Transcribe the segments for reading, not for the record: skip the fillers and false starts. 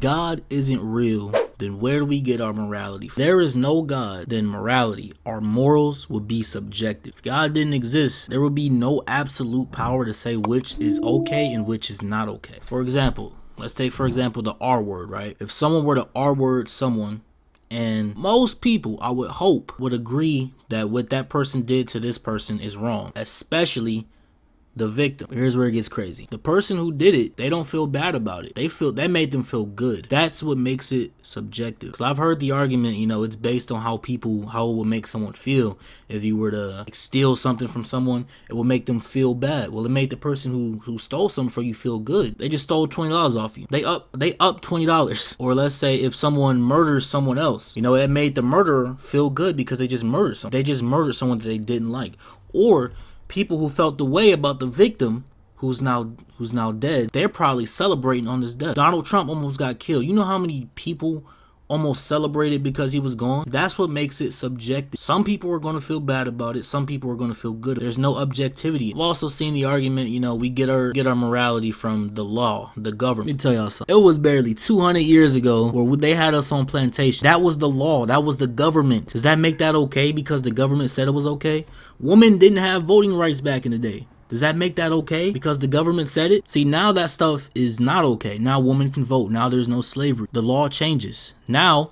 If God isn't real, then where do we get our morality from? If there is no God, then morality, our morals would be subjective. If God didn't exist, there would be no absolute power to say which is okay and which is not okay. For example, let's take for example the R word, right? If someone were to R word someone, and most people, I would hope, would agree that what that person did to this person is wrong, especially the victim. Here's where it gets crazy. The person who did it, they don't feel bad about it. They feel that made them feel good. That's what makes it subjective. Because I've heard the argument, you know, it's based on how it would make someone feel. If you were to steal something from someone, it would make them feel bad. Well, it made the person who stole something from you feel good. They just stole $20 off you. They up $20. Or let's say if someone murders someone else, you know, it made the murderer feel good because they just murdered someone. They just murdered someone that they didn't like. Or people who felt the way about the victim who's now dead, they're probably celebrating on his death. Donald Trump almost got killed. You know how many people almost celebrated because he was gone? That's what makes it subjective. Some people are going to feel bad about it. Some people are going to feel good. There's no objectivity. I've also seen the argument, you know, we get our morality from the law, the government. Let me tell y'all something. It was barely 200 years ago where they had us on plantation. That was the law. That was the government. Does that make that okay because the government said it was okay? Women didn't have voting rights back in the day. Does that make that okay because the government said it? See, now that stuff is not okay. Now women can vote. Now there's no slavery. The law changes. Now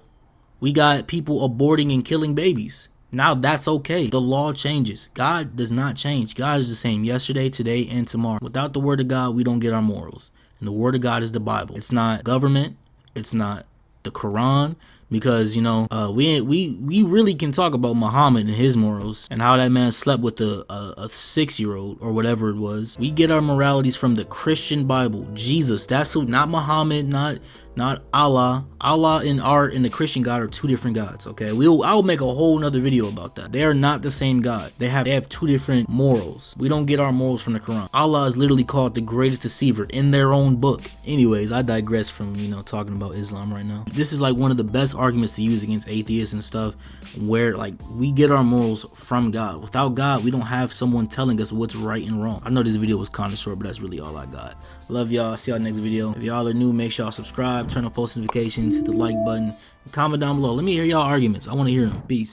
we got people aborting and killing babies. Now that's okay. The law changes. God does not change. God is the same yesterday, today, and tomorrow. Without the word of God, we don't get our morals. And the word of God is the Bible. It's not government. It's not the Quran. Because, you know, we really can talk about Muhammad and his morals and how that man slept with a 6-year-old or whatever it was. We get our moralities from the Christian Bible. Jesus, that's who, not Muhammad, not Allah. Allah and the Christian God are two different gods, okay? I'll make a whole nother video about that. They are not the same God. They have two different morals. We don't get our morals from the Quran. Allah is literally called the greatest deceiver in their own book. Anyways, I digress from, you know, talking about Islam right now. This is like one of the best arguments to use against atheists and stuff, where like we get our morals from God. Without God, we don't have someone telling us what's right and wrong. I know this video was kind of short, but that's really all I got. Love y'all. See y'all next video. If y'all are new, make sure y'all subscribe, turn on post notifications, hit the like button, and comment down below. Let me hear y'all arguments. I want to hear them. Peace.